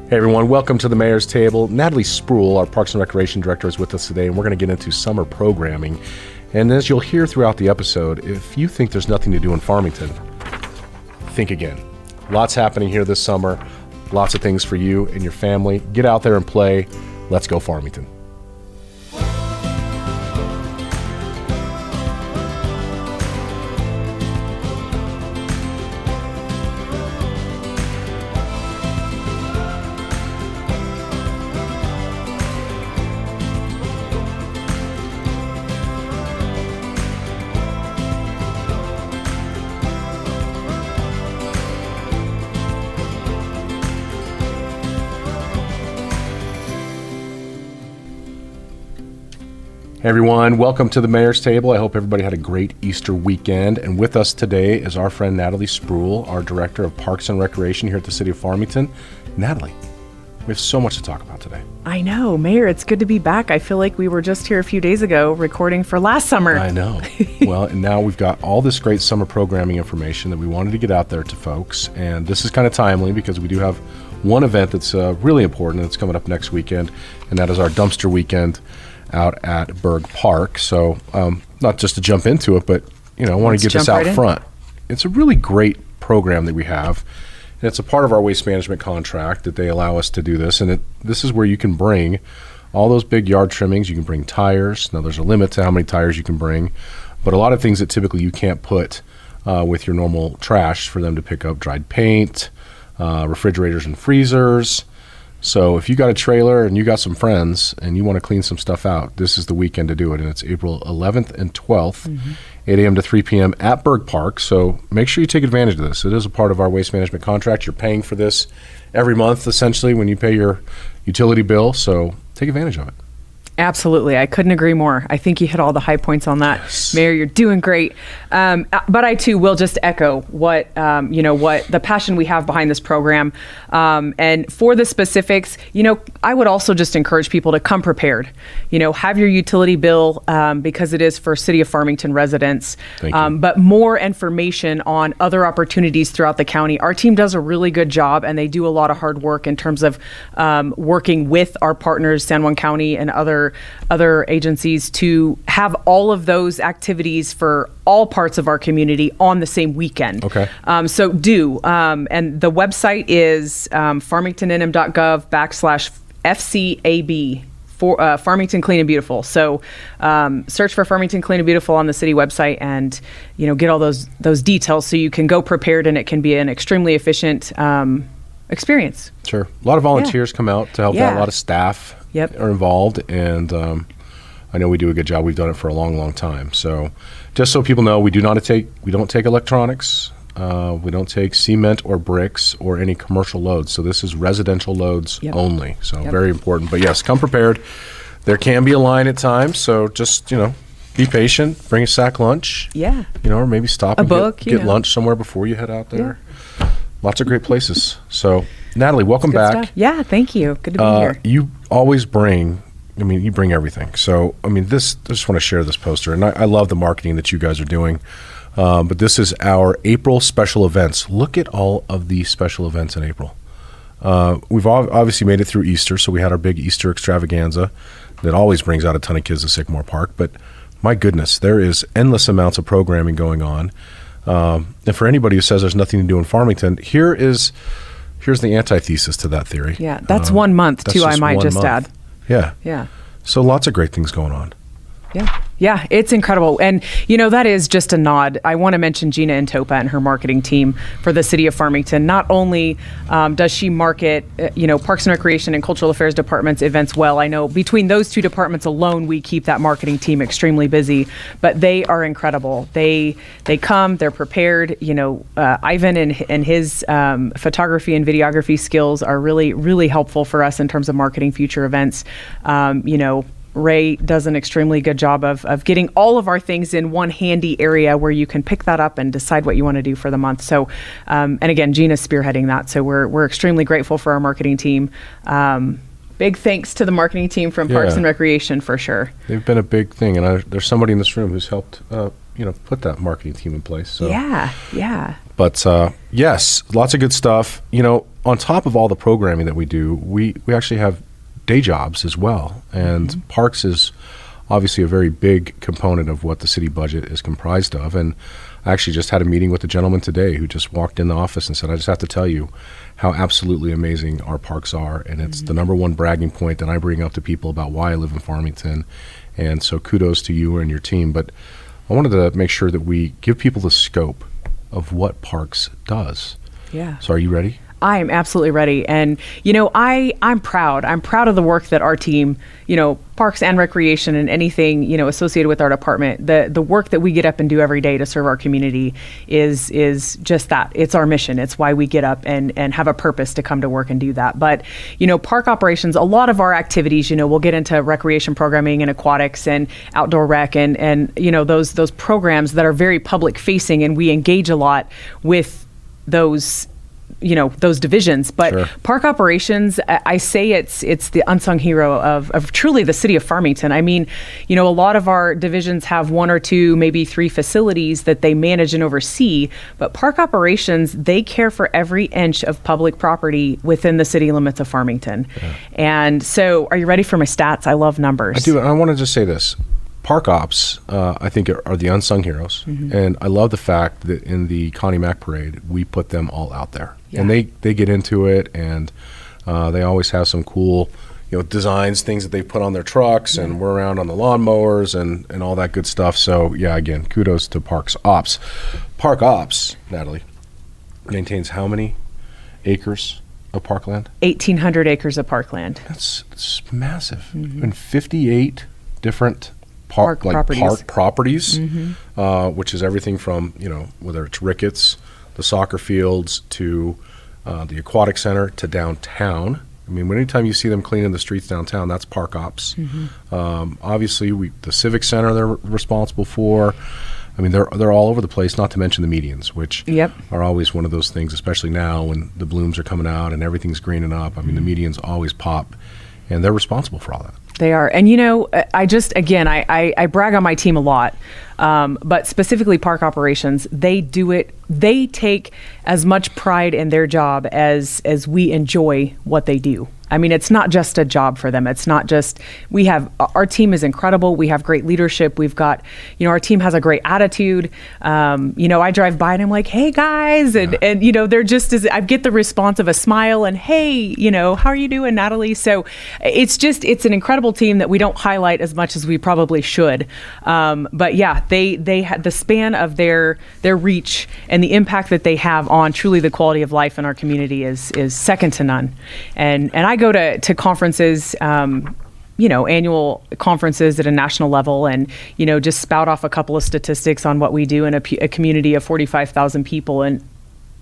Hey everyone, welcome to the Mayor's Table. Natalie Spruell, our Parks and Recreation Director, is with us today, and we're going to get into summer programming. And as you'll hear throughout the episode, if you think there's nothing to do in Farmington, think again. Lots happening here this summer, lots of things for you and your family. Get out there and play. Let's go Farmington. Hey everyone, welcome to the Mayor's Table. I hope everybody had a great Easter weekend. And with us today is our friend Natalie Spruell, our Director of Parks and Recreation here at the City of Farmington. Natalie, we have so much to talk about today. I know, Mayor, it's good to be back. I feel like we were just here a few days ago recording for last summer. I know. Well, and now we've got all this great summer programming information that we wanted to get out there to folks. And this is kind of timely because we do have one event that's really important that's coming up next weekend, and that is our dumpster weekend out at Berg Park. So not just to jump into it, but I want to get this out front. It's a really great program that we have, and it's a part of our waste management contract that they allow us to do this. And this is where you can bring all those big yard trimmings. You can bring tires. Now there's a limit to how many tires you can bring, but a lot of things that typically you can't put with your normal trash for them to pick up: dried paint, refrigerators and freezers. So if you got a trailer and you got some friends and you want to clean some stuff out, this is the weekend to do it. And it's April 11th and 12th, 8 a.m. to 3 p.m. at Berg Park. So make sure you take advantage of this. It is a part of our waste management contract. You're paying for this every month, essentially, when you pay your utility bill. So take advantage of it. Absolutely. I couldn't agree more. I think you hit all the high points on that. Yes. Mayor, you're doing great. But I too will just echo what the passion we have behind this program. And for the specifics, I would also just encourage people to come prepared. Have your utility bill because it is for City of Farmington residents. Thank you. But more information on other opportunities throughout the county. Our team does a really good job, and they do a lot of hard work in terms of working with our partners, San Juan County and other agencies, to have all of those activities for all parts of our community on the same weekend. Okay. So do. And the website is farmingtonnm.gov/FCAB. For Farmington Clean and Beautiful. So search for Farmington Clean and Beautiful on the city website, and get all those details so you can go prepared, and it can be an extremely efficient experience. Sure. A lot of volunteers come out to help out. A lot of staff are involved, and I know we do a good job. We've done it for a long, long time. So just so people know, we don't take electronics. We don't take cement or bricks or any commercial loads. So this is residential loads only. So very important. But yes, come prepared. There can be a line at times. So just, be patient. Bring a sack lunch. Yeah. Or maybe stop and get lunch somewhere before you head out there. Yeah. Lots of great places. So Natalie, welcome back. Stuff. Yeah, thank you. Good to be here. You always bring everything. So, I just want to share this poster. And I love the marketing that you guys are doing. But this is our April special events. Look at all of the special events in April. We've obviously made it through Easter, so we had our big Easter extravaganza that always brings out a ton of kids to Sycamore Park. But my goodness, there is endless amounts of programming going on. And for anybody who says there's nothing to do in Farmington, here's the antithesis to that theory. Yeah, that's 1 month too, I might just add. Yeah. Yeah. So lots of great things going on. Yeah, it's incredible. And, that is just a nod. I want to mention Gina Intopa and her marketing team for the City of Farmington. Not only does she market, Parks and Recreation and Cultural Affairs departments events well. I know between those two departments alone, we keep that marketing team extremely busy, but they are incredible. They come, they're prepared. Ivan and his photography and videography skills are really, really helpful for us in terms of marketing future events. Ray does an extremely good job of getting all of our things in one handy area where you can pick that up and decide what you want to do for the month. So, and again, Gina's spearheading that. So we're extremely grateful for our marketing team. Big thanks to the marketing team from Parks and Recreation for sure. They've been a big thing, and there's somebody in this room who's helped, put that marketing team in place. So. Yeah. But yes, lots of good stuff. on top of all the programming that we do, we actually have day jobs as well. And parks is obviously a very big component of what the city budget is comprised of. And I actually just had a meeting with a gentleman today who just walked in the office and said, I just have to tell you how absolutely amazing our parks are. And it's the number one bragging point that I bring up to people about why I live in Farmington. And so kudos to you and your team. But I wanted to make sure that we give people the scope of what parks does. Yeah. So are you ready? I am absolutely ready. And, I'm proud. I'm proud of the work that our team, Parks and Recreation and anything, associated with our department, the work that we get up and do every day to serve our community is just that. It's our mission. It's why we get up and have a purpose to come to work and do that. But, park operations, a lot of our activities, we'll get into recreation programming and aquatics and outdoor rec and those programs that are very public facing, and we engage a lot with those divisions. But Sure. Park operations, I say it's the unsung hero of truly the city of Farmington. I mean, a lot of our divisions have one or two, maybe three facilities that they manage and oversee, but park operations, they care for every inch of public property within the city limits of Farmington. Yeah. And so, are you ready for my stats? I love numbers. I do. And I want to just say this. Park ops, I think, are the unsung heroes. And I love the fact that in the Connie Mack Parade, we put them all out there. Yeah. And they get into it, and they always have some cool designs, things that they put on their trucks, and we're around on the lawnmowers and all that good stuff. So, yeah, again, kudos to Parks Ops. Park Ops, Natalie, maintains how many acres of parkland? 1,800 acres of parkland. That's massive. And 58 different park properties, which is everything from, whether it's Ricketts, the soccer fields, to the aquatic center, to downtown. I mean, anytime you see them cleaning the streets downtown, that's park ops. Obviously, the civic center they're responsible for. I mean, they're all over the place, not to mention the medians, which are always one of those things, especially now when the blooms are coming out and everything's greening up. I mean, the medians always pop, and they're responsible for all that. They are. And, I brag on my team a lot, but specifically park operations, they do it. They take as much pride in their job as we enjoy what they do. I mean, it's not just a job for them. It's not just, our team is incredible. We have great leadership. We've got, our team has a great attitude. I drive by and I'm like, hey guys. And they're just I get the response of a smile and, hey, how are you doing, Natalie? So it's an incredible team that we don't highlight as much as we probably should. But yeah, they had the span of their reach and the impact that they have on truly the quality of life in our community is second to none. And I go to conferences, annual conferences at a national level, and just spout off a couple of statistics on what we do in a community of 45,000 people, and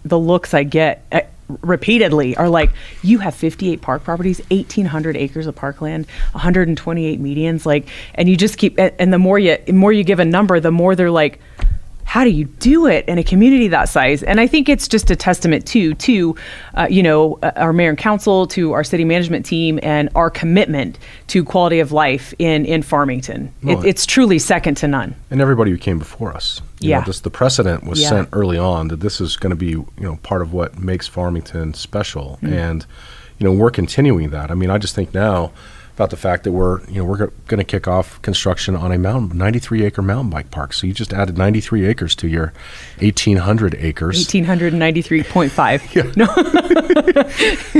the looks I get repeatedly are like, you have 58 park properties, 1,800 acres of parkland, 128 medians, and you just keep, and the more you give a number, the more they're like, how do you do it in a community that size? And I think it's just a testament to our mayor and council, to our city management team, and our commitment to quality of life in Farmington. It's truly second to none. And everybody who came before us. The precedent was set early on that this is going to be, part of what makes Farmington special. And, we're continuing that. I mean, I just think now about the fact that we're going to kick off construction on a 93-acre mountain bike park. So you just added 93 acres to your 1,800 acres. 1,893.5. Yeah. No.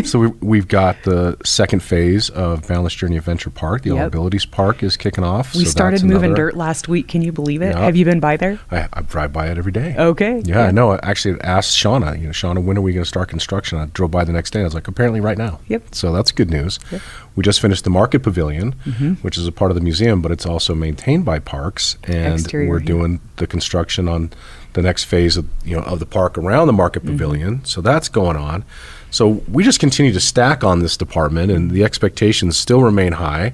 So we've got the second phase of Boundless Journey Adventure Park. The All Abilities Park is kicking off. We started moving dirt last week. Can you believe it? Yeah. Have you been by there? I drive by it every day. Okay. Yeah, I know. Actually, I asked Shauna, Shauna, when are we going to start construction? I drove by the next day. I was like, apparently right now. Yep. So that's good news. Yep. We just finished the Market Pavilion, which is a part of the museum, but it's also maintained by Parks, and we're doing the construction on the next phase of the park around the Market Pavilion. So that's going on. So we just continue to stack on this department, and the expectations still remain high,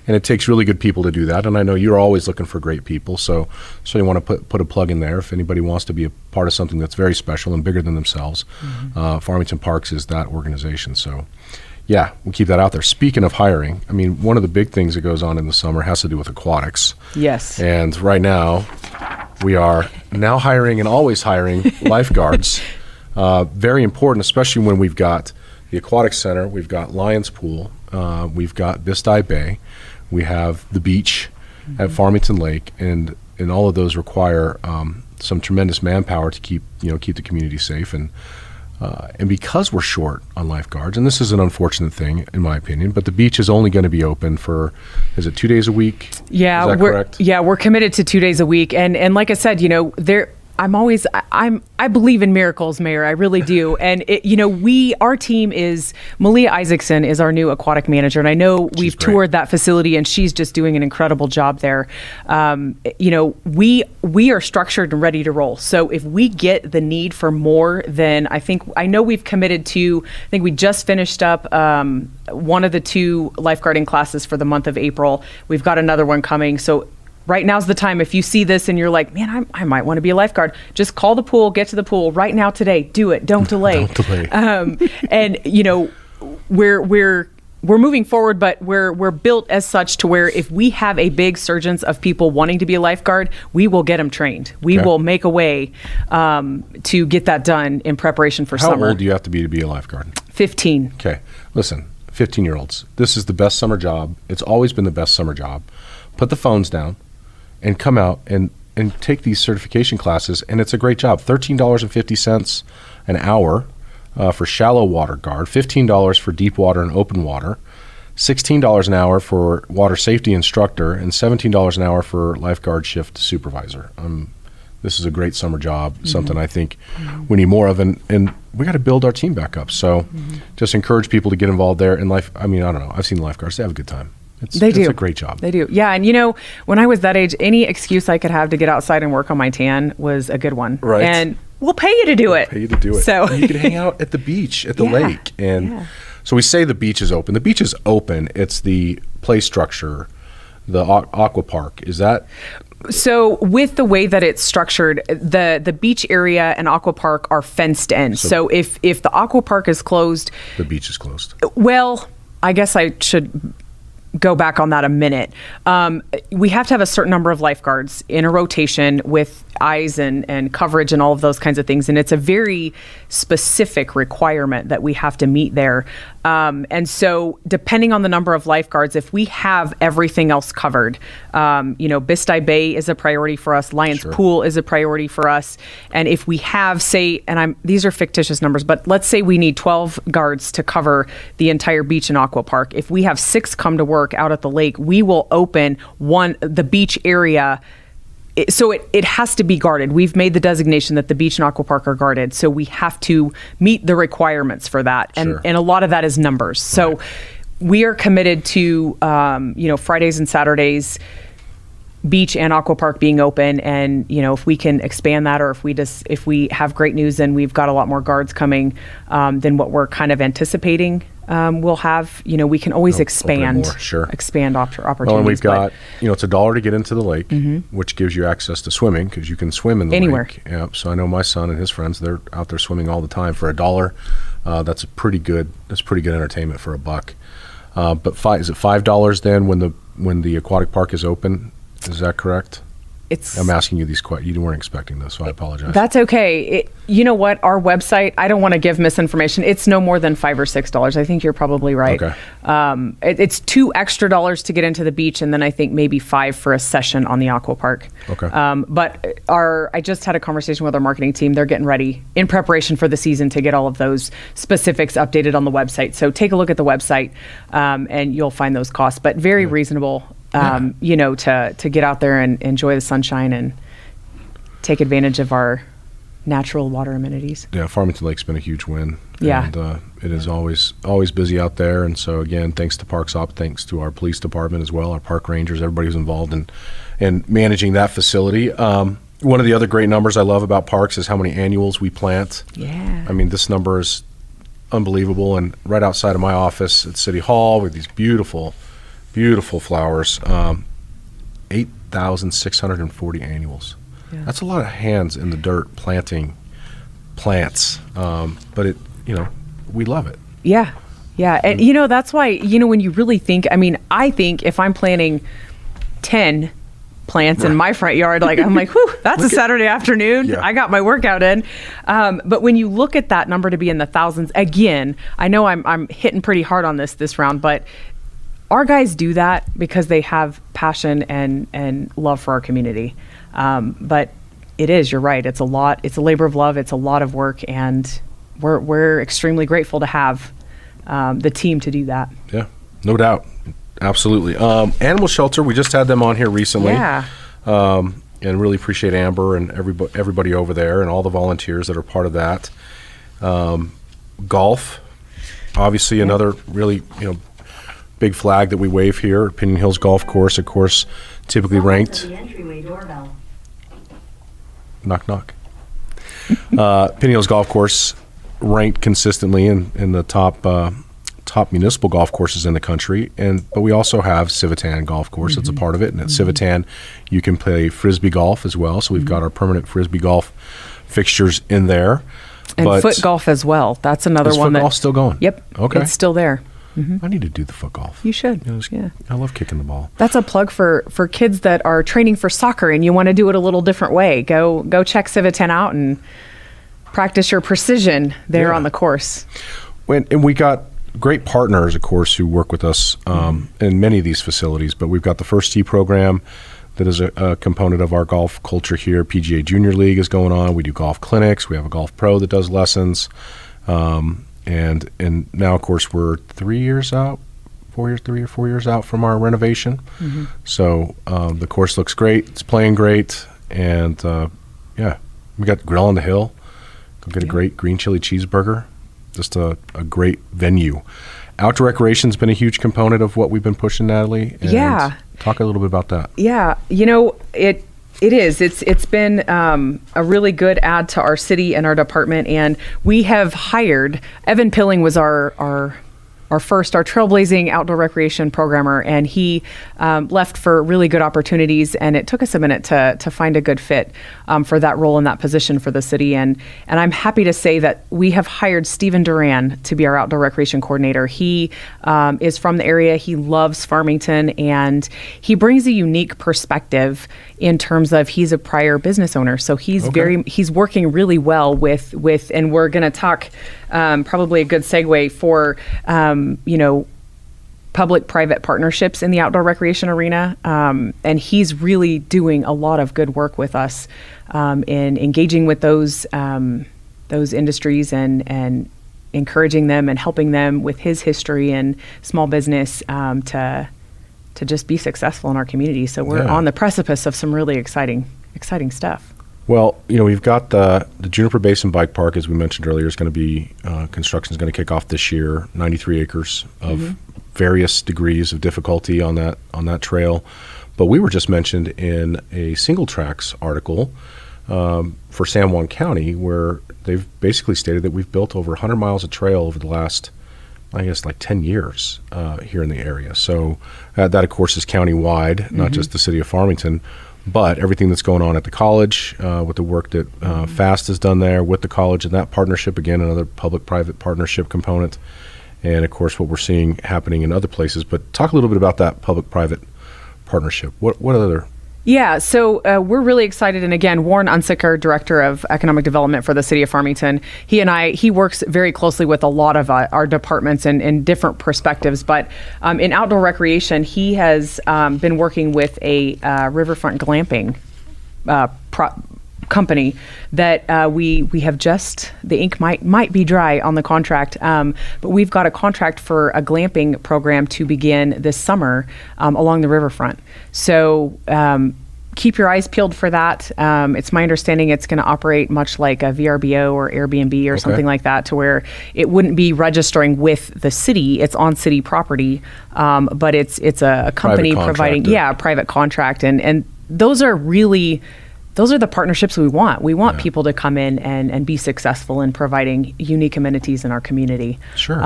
and it takes really good people to do that. And I know you're always looking for great people, so you want to put a plug in there if anybody wants to be a part of something that's very special and bigger than themselves. Farmington Parks is that organization. So. Yeah, we'll keep that out there. Speaking of hiring, I mean, one of the big things that goes on in the summer has to do with aquatics. Yes. And right now, we are now hiring and always hiring lifeguards. Very important, especially when we've got the Aquatic Center, we've got Lions Pool, we've got Bisti Bay, we have the beach at Farmington Lake, and all of those require some tremendous manpower to keep the community safe. And because we're short on lifeguards, and this is an unfortunate thing in my opinion, but the beach is only going to be open for, is it 2 days a week? Yeah, is that correct? Yeah, we're committed to 2 days a week, and like I said, I believe in miracles, Mayor. I really do. And our team is, Malia Isaacson is our new aquatic manager, and I know we've toured that facility, and she's just doing an incredible job there. We are structured and ready to roll. So if we get the need for more, then I know we've committed to. I think we just finished up one of the 2 lifeguarding classes for the month of April. We've got another one coming. So right now's the time. If you see this and you're like, man, I might want to be a lifeguard, just call the pool, get to the pool right now today. Do it. Don't delay. Don't delay. And we're moving forward, but we're built as such to where if we have a big surgence of people wanting to be a lifeguard, we will get them trained. We will make a way to get that done in preparation for summer. How old do you have to be a lifeguard? 15. Okay. Listen, 15-year-olds. This is the best summer job. It's always been the best summer job. Put the phones down and come out and take these certification classes, and it's a great job. $13.50 an hour for shallow water guard, $15 for deep water and open water, $16 an hour for water safety instructor, and $17 an hour for lifeguard shift supervisor. This is a great summer job, something I think we need more of, and we got to build our team back up. So just encourage people to get involved there in life. I mean, I don't know. I've seen lifeguards. They have a good time. It's a great job. They do. Yeah. And when I was that age, any excuse I could have to get outside and work on my tan was a good one. Right. And we'll pay you to do it. So you could hang out at the beach, at the lake. And so we say the beach is open. The beach is open. It's the play structure, the aqua park. Is that? So with the way that it's structured, the beach area and aqua park are fenced in. So if the aqua park is closed, the beach is closed. Well, I guess I should go back on that a minute. We have to have a certain number of lifeguards in a rotation with eyes and coverage and all of those kinds of things. And it's a very specific requirement that we have to meet there. And so depending on the number of lifeguards, if we have everything else covered, Bisti Bay is a priority for us. Lions Pool is a priority for us. And if we have, say, these are fictitious numbers, but let's say we need 12 guards to cover the entire beach and aqua park. If we have 6 come to work out at the lake, we will open the beach area. So it has to be guarded. We've made the designation that the beach and aqua park are guarded. So we have to meet the requirements for that. And a lot of that is numbers. So we are committed to, Fridays and Saturdays, beach and aqua park being open. And, if we can expand that, or if we have great news and we've got a lot more guards coming than what we're kind of anticipating, we'll have, we can always expand opportunities. Well, and we've got, it's $1 to get into the lake, which gives you access to swimming because you can swim in the anywhere. Lake. Yeah. So I know my son and his friends, they're out there swimming all the time for $1. That's pretty good entertainment for $1. But is it $5 then when the aquatic park is open? Is that correct? I'm asking you these questions. You weren't expecting this, so I apologize. That's okay. You know what? Our website, I don't want to give misinformation. It's no more than $5 or $6. I think you're probably right. Okay. It's $2 extra to get into the beach, and then I think maybe $5 for a session on the aqua park. Okay. But I just had a conversation with our marketing team. They're getting ready in preparation for the season to get all of those specifics updated on the website. So take a look at the website, and you'll find those costs. But very reasonable. To get out there and enjoy the sunshine and take advantage of our natural water amenities. Yeah, Farmington Lake's been a huge win. Yeah. And it is always busy out there. And so, again, thanks to Parks Op, thanks to our police department as well, our park rangers, everybody who's involved in managing that facility. One of the other great numbers I love about parks is how many annuals we plant. Yeah. I mean, this number is unbelievable. And right outside of my office at City Hall with these beautiful flowers, 8,640 annuals. Yeah. That's a lot of hands in the dirt planting plants, but we love it. Yeah. And that's why, when you really think, I think if I'm planting 10 plants in my front yard. Like, I'm like, whew, that's a Saturday afternoon. Yeah. I got my workout in. But when you look at that number to be in the thousands, again, I know I'm hitting pretty hard on this round, but our guys do that because they have passion and love for our community. But you're right. It's a lot. It's a labor of love. It's a lot of work, and we're extremely grateful to have the team to do that. Yeah, no doubt. Absolutely. Animal shelter, we just had them on here recently. Yeah. And really appreciate Amber and everybody over there and all the volunteers that are part of that. Golf, obviously another really, big flag that we wave here at Pinion Hills Golf Course, of course, typically ranked. The entryway doorbell. Knock, knock. Pinion Hills Golf Course ranked consistently in the top municipal golf courses in the country, but we also have Civitan Golf Course that's a part of it, and at Civitan you can play frisbee golf as well, so we've got our permanent frisbee golf fixtures in there. And foot golf as well. That's another one. Is foot golf still going? Yep. Okay. It's still there. I need to do the foot golf. You should. Yeah. I love kicking the ball. That's a plug for kids that are training for soccer and you want to do it a little different way. Go check Civitan out and practice your precision there on the course. And we got great partners, of course, who work with us in many of these facilities, but we've got the First Tee program that is a component of our golf culture here. PGA Junior League is going on. We do golf clinics. We have a golf pro that does lessons. And now, of course, we're 3 years out, 4 years out from our renovation. So the course looks great. It's playing great. And, we got Grill on the Hill. Go get a great green chili cheeseburger. Just a great venue. Outdoor recreation's been a huge component of what we've been pushing, Natalie. And talk a little bit about that. Yeah. It is. It's been a really good add to our city and our department, and we have hired Evan Pilling was our trailblazing outdoor recreation programmer, and he left for really good opportunities, and it took us a minute to find a good fit for that role in that position for the city, and I'm happy to say that we have hired Stephen Duran to be our outdoor recreation coordinator. He is from the area. He loves Farmington, and he brings a unique perspective in terms of he's a prior business owner, so he's working really well with and we're going to talk probably a good segue for public-private partnerships in the outdoor recreation arena, and he's really doing a lot of good work with us in engaging with those industries and encouraging them and helping them with his history and small business to just be successful in our community. So we're on the precipice of some really exciting stuff. Well, we've got the Juniper Basin Bike Park, as we mentioned earlier, is going to be, construction is going to kick off this year, 93 acres of various degrees of difficulty on that trail. But we were just mentioned in a Single Tracks article for San Juan County, where they've basically stated that we've built over 100 miles of trail over the last, I guess, like 10 years here in the area. So that, of course, is county-wide, not just the city of Farmington. But everything that's going on at the college, with the work that FAST has done there with the college and that partnership, again, another public-private partnership component, and, of course, what we're seeing happening in other places. But talk a little bit about that public-private partnership. What other... Yeah, so we're really excited. And again, Warren Unsicker, Director of Economic Development for the City of Farmington, he works very closely with a lot of our departments and different perspectives. But in outdoor recreation, he has been working with a riverfront glamping company that we have just, the ink might be dry on the contract, but we've got a contract for a glamping program to begin this summer along the riverfront. So keep your eyes peeled for that. It's my understanding it's going to operate much like a VRBO or Airbnb or something like that, to where it wouldn't be registering with the city. It's on city property, but it's a company providing a private contract, and those are the partnerships we want. We want people to come in and be successful in providing unique amenities in our community. Sure.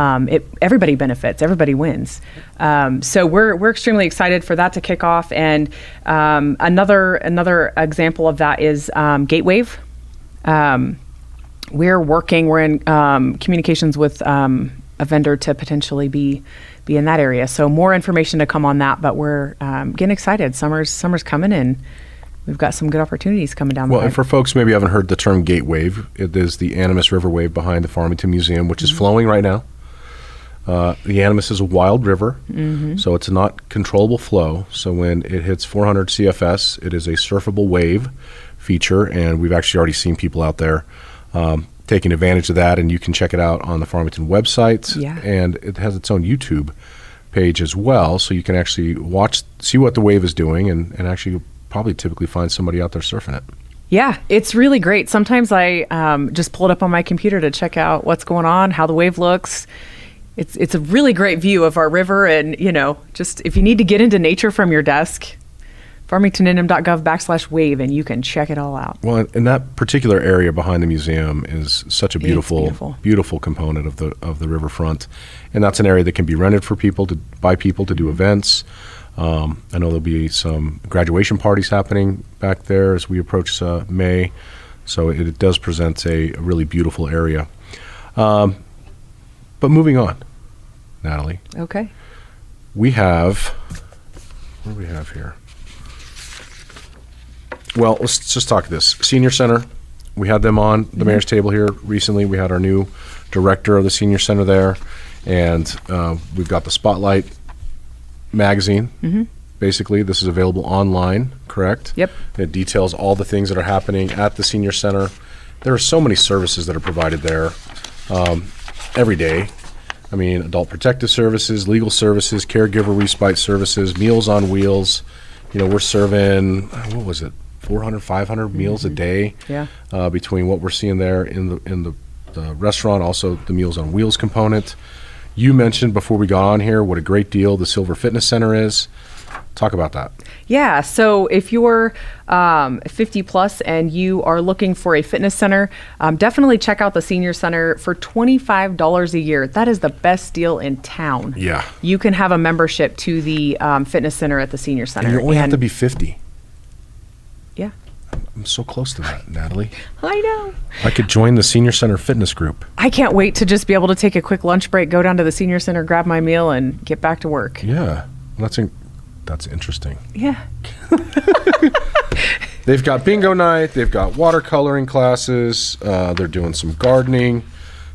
Everybody benefits. Everybody wins. So we're extremely excited for that to kick off. And another example of that is Gatewave. We're in communications with a vendor to potentially be in that area. So more information to come on that, but we're getting excited. Summer's coming, and we've got some good opportunities coming down the Well, line. and for folks who maybe haven't heard the term gate wave, it is the Animas River wave behind the Farmington Museum, which is flowing right now. The Animas is a wild river, so it's not controllable flow. So when it hits 400 CFS, it is a surfable wave feature, and we've actually already seen people out there taking advantage of that, and you can check it out on the Farmington website. Yeah. And it has its own YouTube page as well, so you can actually see what the wave is doing, and actually you'll probably typically find somebody out there surfing it. Yeah, it's really great. Sometimes I just pull it up on my computer to check out what's going on, how the wave looks. It's a really great view of our river, and just if you need to get into nature from your desk, farmingtonnm.gov/wave, and you can check it all out. Well, and that particular area behind the museum is such a beautiful, beautiful component of the riverfront, and that's an area that can be rented for people by people to do events. I know there'll be some graduation parties happening back there as we approach May, so it does present a really beautiful area. But moving on, Natalie. Okay. What do we have here? Well, let's just talk this. Senior Center, we had them on the mayor's table here recently. We had our new director of the Senior Center there, and we've got the Spotlight magazine. Basically, this is available online, correct? Yep. It details all the things that are happening at the Senior Center. There are so many services that are provided there every day. I mean, adult protective services, legal services, caregiver respite services, Meals on Wheels. We're serving, what was it, 400, 500 meals a day. Yeah. Between what we're seeing there in the restaurant, also the Meals on Wheels component. You mentioned before we got on here what a great deal the Silver Fitness Center is. Talk about that. Yeah, so if you're 50 plus and you are looking for a fitness center, definitely check out the Senior Center for $25 a year. That is the best deal in town. Yeah. You can have a membership to the fitness center at the Senior Center. And you only have to be 50. Yeah. I'm so close to that, Natalie. I know. I could join the Senior Center fitness group. I can't wait to just be able to take a quick lunch break, go down to the Senior Center, grab my meal, and get back to work. Yeah. That's interesting. Yeah. They've got bingo night. They've got watercoloring classes. They're doing some gardening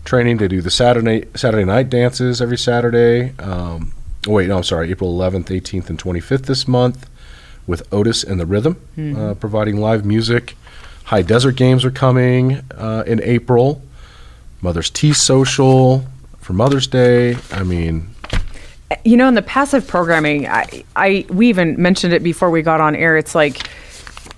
training. They do the Saturday night dances every Saturday. April 11th, 18th, and 25th this month with Otis and the Rhythm, providing live music. High Desert Games are coming in April. Mother's Tea Social for Mother's Day. I mean... in the passive programming, we even mentioned it before we got on air. It's like,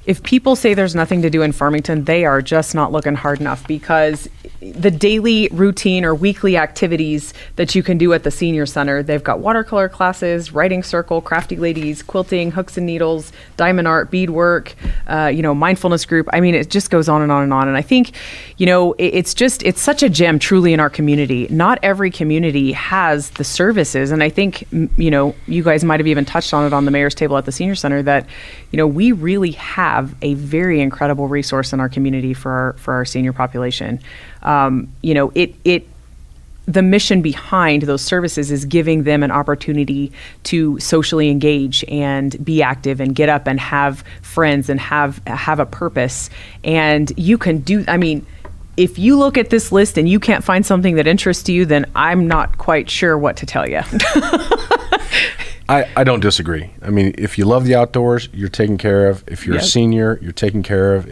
if people say there's nothing to do in Farmington, they are just not looking hard enough, because the daily routine or weekly activities that you can do at the Senior Center, they've got watercolor classes, writing circle, crafty ladies, quilting, hooks and needles, diamond art, beadwork, mindfulness group. I mean, it just goes on and on and on. And I think, it's such a gem truly in our community. Not every community has the services. And I think, you guys might have even touched on it on the mayor's table at the Senior Center, that, we really have a very incredible resource in our community for our senior population. The mission behind those services is giving them an opportunity to socially engage and be active and get up and have friends and have a purpose. And you can if you look at this list and you can't find something that interests you, then I'm not quite sure what to tell you. I don't disagree. I mean, if you love the outdoors, you're taken care of. If you're a senior, you're taken care of.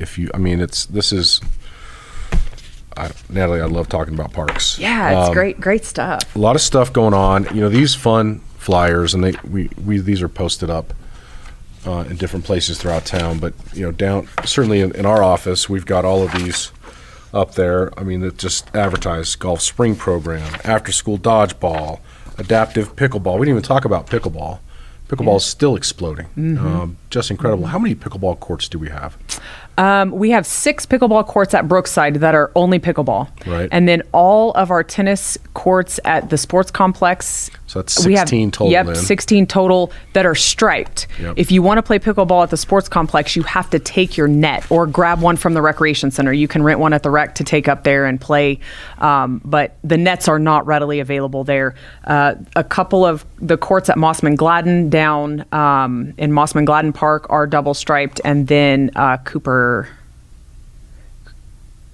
Natalie, I love talking about parks. Yeah, it's great stuff. A lot of stuff going on. These fun flyers, and these are posted up in different places throughout town. But certainly in our office, we've got all of these up there. I mean, that just advertise golf spring program, after school dodgeball, adaptive pickleball. We didn't even talk about pickleball. Pickleball is still exploding. Just incredible. How many pickleball courts do we have? We have 6 pickleball courts at Brookside that are only pickleball. Right. And then all of our tennis courts at the sports complex. So that's 16 total. Yep, then. 16 total that are striped. Yep. If you want to play pickleball at the sports complex, you have to take your net or grab one from the recreation center. You can rent one at the rec to take up there and play. But the nets are not readily available there. A couple of the courts at Mossman Gladden down in Mossman Gladden Park are double striped. And then Cooper,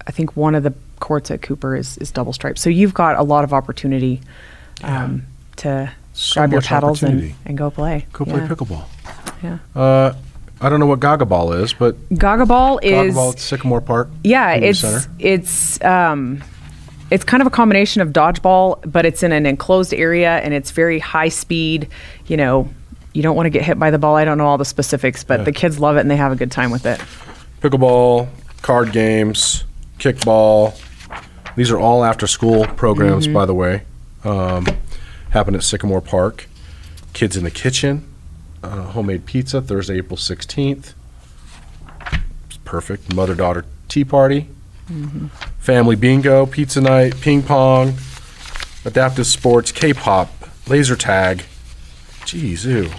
I think one of the courts at Cooper is double striped. So you've got a lot of opportunity to grab your paddles and go play. Go play pickleball. Yeah. I don't know what Gaga Ball is, but Gaga Ball at Sycamore Park. Yeah, it's kind of a combination of dodgeball, but it's in an enclosed area and it's very high speed. You know, you don't want to get hit by the ball. I don't know all the specifics, but the kids love it and they have a good time with it. Pickleball, card games, kickball. These are all after school programs, by the way. Happen at Sycamore Park. Kids in the Kitchen, homemade pizza, Thursday, April 16th. It's perfect. Mother-daughter tea party. Family bingo, pizza night, ping pong, adaptive sports, K-pop, laser tag. Geez, ew.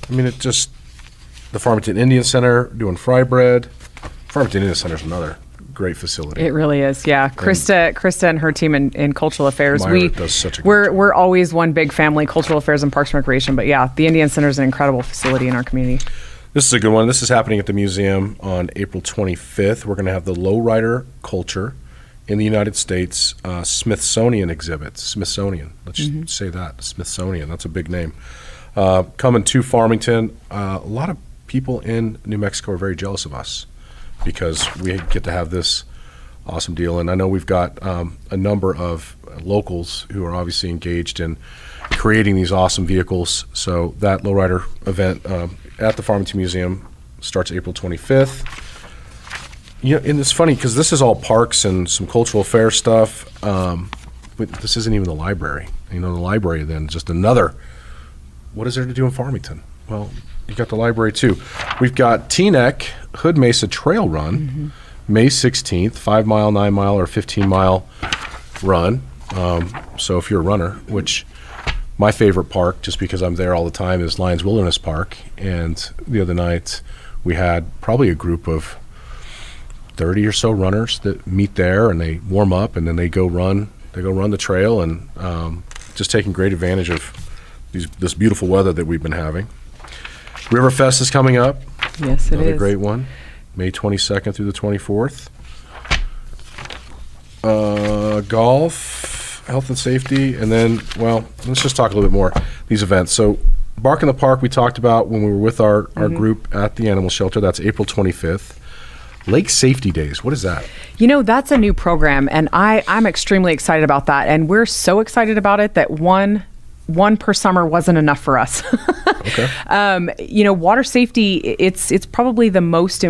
I mean, it just, the Farmington Indian Center doing fry bread. Farmington Indian Center is another great facility. It really is, yeah. Krista and her team in cultural affairs. Myra does such a good job. We're always one big family, cultural affairs and parks and recreation. But yeah, the Indian Center is an incredible facility in our community. This is a good one. This is happening at the museum on April 25th. We're going to have the lowrider culture in the United States Smithsonian exhibit. Smithsonian. Let's just say that. Smithsonian. That's a big name. Coming to Farmington. A lot of people in New Mexico are very jealous of us because we get to have this awesome deal. And I know we've got a number of locals who are obviously engaged in creating these awesome vehicles. So that lowrider event at the Farmington Museum starts April 25th. Yeah, and it's funny because this is all parks and some cultural affair stuff, but this isn't even the library. You know, the library then just another, what is there to do in Farmington? Well, you got the library too. We've got Teaneck Hood Mesa Trail Run, May 16th, 5 mile, 9 mile, or 15 mile run. So if you're a runner, which my favorite park, just because I'm there all the time, is Lions Wilderness Park. And the other night we had probably a group of 30 or so runners that meet there and they warm up and then they go run the trail and just taking great advantage of this beautiful weather that we've been having. Riverfest is coming up. Yes, it is. Another great one. May 22nd through the 24th. Golf, health and safety, and then, well, let's just talk a little bit more these events. So Bark in the Park we talked about when we were with our group at the animal shelter. That's April 25th. Lake Safety Days, what is that? You know, that's a new program, and I'm extremely excited about that. And we're so excited about it that one per summer wasn't enough for us. Okay. You know, water safety, it's probably the most,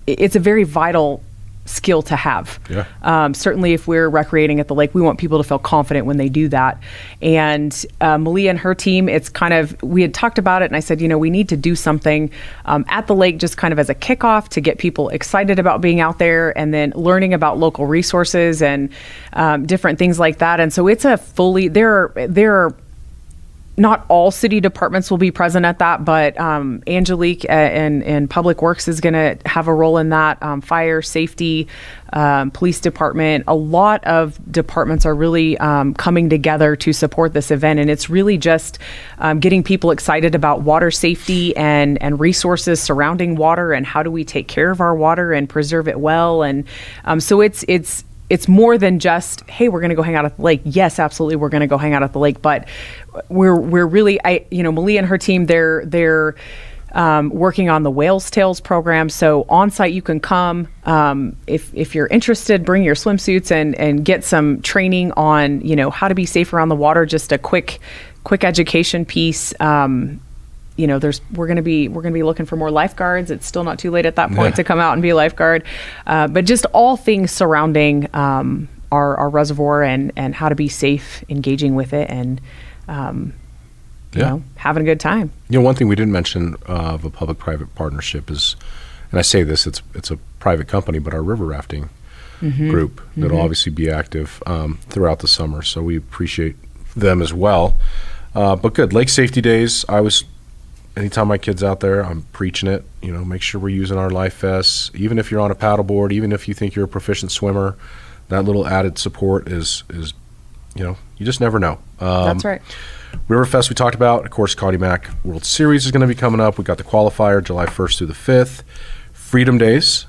it's a very vital skill to have. Yeah. Certainly if we're recreating at the lake, we want people to feel confident when they do that. And Malia and her team, it's kind of, we had talked about it and I said, you know, we need to do something at the lake just kind of as a kickoff to get people excited about being out there and then learning about local resources and different things like that. And so it's a fully, there are not all city departments will be present at that, but Angelique and Public Works is going to have a role in that. Fire, safety, police department. A lot of departments are really coming together to support this event, and it's really just getting people excited about water safety and resources surrounding water and how do we take care of our water and preserve it well. And so it's more than just, hey, we're going to go hang out at the lake. Yes, absolutely, we're going to go hang out at the lake, but we're really, Malia and her team, they're working on the Whale's Tails program. So on site, you can come if you're interested, bring your swimsuits and get some training on how to be safe around the water. Just a quick education piece. We're going to be looking for more lifeguards. It's still not too late at that point to come out and be a lifeguard. But just all things surrounding our reservoir and how to be safe engaging with it. And having a good time. One thing we didn't mention of a public-private partnership is, and I say this, it's a private company, but our river rafting group that'll obviously be active throughout the summer. So we appreciate them as well. But good, lake safety days. Anytime my kid's out there, I'm preaching it. Make sure we're using our life vests. Even if you're on a paddleboard, even if you think you're a proficient swimmer, that little added support is you just never know. That's right. Riverfest we talked about. Of course, Connie Mack World Series is going to be coming up. We got the qualifier July 1st through the 5th. Freedom Days.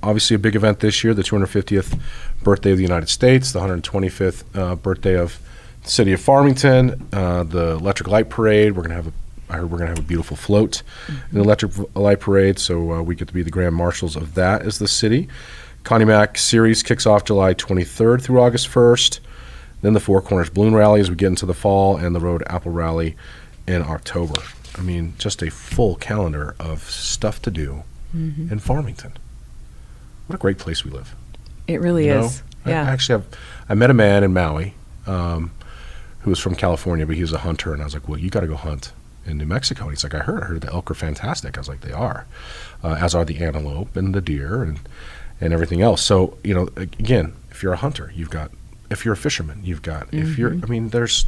Obviously a big event this year, the 250th birthday of the United States, the 125th birthday of the city of Farmington, the Electric Light Parade. I heard we're going to have a beautiful float in the Electric Light Parade, so we get to be the grand marshals of that as the city. Connie Mack Series kicks off July 23rd through August 1st. Then the Four Corners Balloon Rally as we get into the fall, and the Road Apple Rally in October. Just a full calendar of stuff to do in Farmington. What a great place we live. It really is. Yeah. I met a man in Maui who was from California, but he was a hunter, and I was like, well, you got to go hunt in New Mexico. And he's like, I heard the elk are fantastic. I was like, they are, as are the antelope and the deer and everything else. So, again, if you're a hunter, if you're a fisherman, there's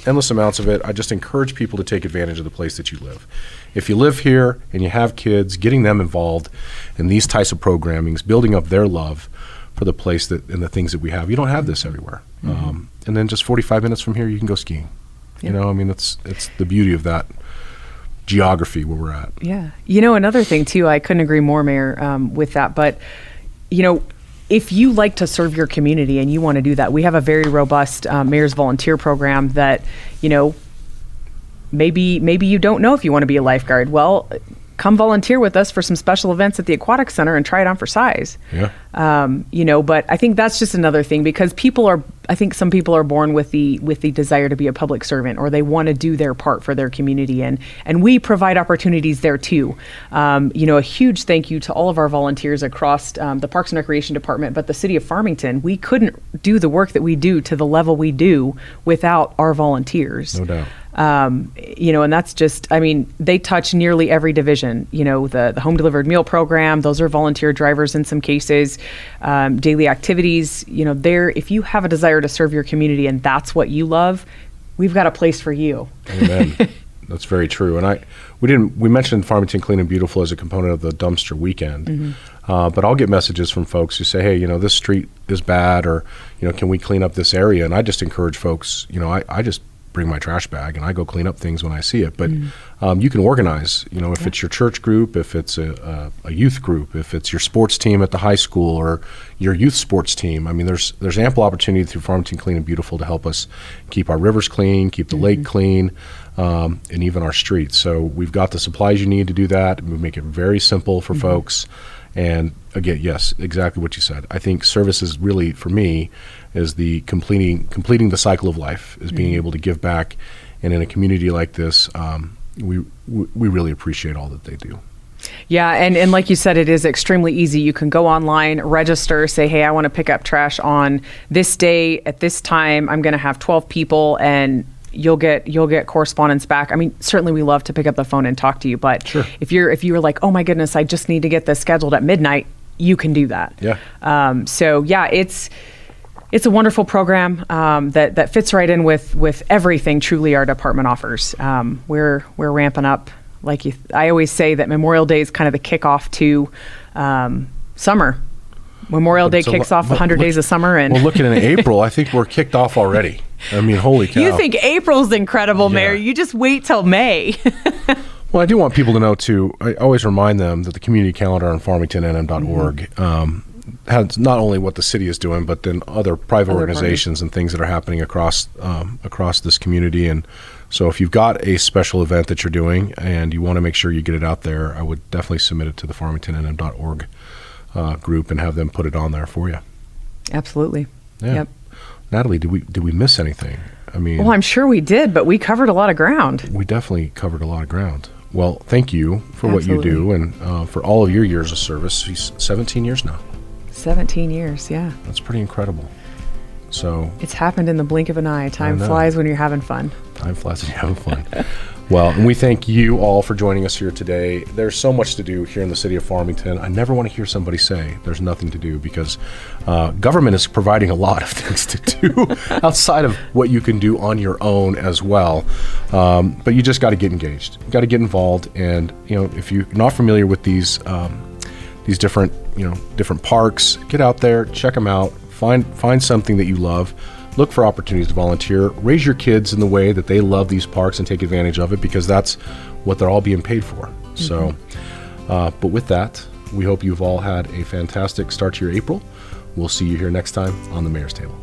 endless amounts of it. I just encourage people to take advantage of the place that you live. If you live here and you have kids, getting them involved in these types of programmings, building up their love for the place and the things that we have. You don't have this everywhere. And then just 45 minutes from here, you can go skiing. Yeah. It's the beauty of that geography where we're at. Yeah. Another thing too, I couldn't agree more, Mayor, with that, but if you like to serve your community and you want to do that, we have a very robust Mayor's Volunteer Program that, maybe you don't know if you want to be a lifeguard. Well, come volunteer with us for some special events at the Aquatic Center and try it on for size. Yeah. But I think that's just another thing, because I think some people are born with the desire to be a public servant, or they want to do their part for their community, and we provide opportunities there too. A huge thank you to all of our volunteers across the Parks and Recreation Department, but the city of Farmington. We couldn't do the work that we do to the level we do without our volunteers. No doubt. And that's just, they touch nearly every division. The home delivered meal program, those are volunteer drivers in some cases, daily activities, if you have a desire to serve your community and that's what you love, we've got a place for you. Amen. That's very true. And we mentioned Farmington Clean and Beautiful as a component of the dumpster weekend, but I'll get messages from folks who say, hey, this street is bad, or, can we clean up this area? And I just encourage folks, I just bring my trash bag and I go clean up things when I see it. But you can organize, if it's your church group, if it's a youth group, if it's your sports team at the high school or your youth sports team. There's ample opportunity through Farmington Clean and Beautiful to help us keep our rivers clean, keep the lake clean, and even our streets. So we've got the supplies you need to do that. We make it very simple for folks. And again, yes, exactly what you said. I think service is really, for me, is the completing the cycle of life, is being able to give back. And in a community like this, we really appreciate all that they do. Yeah, and like you said, it is extremely easy. You can go online, register, say, hey, I want to pick up trash on this day at this time. I'm going to have 12 people, and you'll get correspondence back. Certainly we love to pick up the phone and talk to you, but sure. if you're like, oh my goodness, I just need to get this scheduled at midnight, you can do that. Yeah. So yeah, it's a wonderful program that fits right in with everything truly our department offers. We're ramping up. I always say that Memorial Day is kind of the kickoff to summer. Memorial Day kicks off 100 days of summer. And well, looking at April, I think we're kicked off already. Holy cow. You think April's incredible, yeah. Mayor. You just wait till May. Well, I do want people to know, too, I always remind them that the community calendar on farmingtonnm.org has not only what the city is doing, but then other private organizations and things that are happening across this community. And so if you've got a special event that you're doing and you want to make sure you get it out there, I would definitely submit it to the farmingtonnm.org group and have them put it on there for you. Absolutely. Yeah. Yep. Natalie, did we miss anything? Well, I'm sure we did, but we covered a lot of ground. We definitely covered a lot of ground. Well, thank you for what you do and for all of your years of service. 17 years now. 17 years, yeah. That's pretty incredible. So It's happened in the blink of an eye. Time know. flies when you're having fun. time flies when you're having fun. Well, and we thank you all for joining us here today. There's so much to do here in the city of Farmington. I never want to hear somebody say there's nothing to do, because government is providing a lot of things to do outside of what you can do on your own as well. But you just got to get engaged. You got to get involved. And, if you're not familiar with these different, different parks, get out there, check them out, find something that you love. Look for opportunities to volunteer. Raise your kids in the way that they love these parks and take advantage of it, because that's what they're all being paid for. Mm-hmm. So, but with that, we hope you've all had a fantastic start to your April. We'll see you here next time on the Mayor's Table.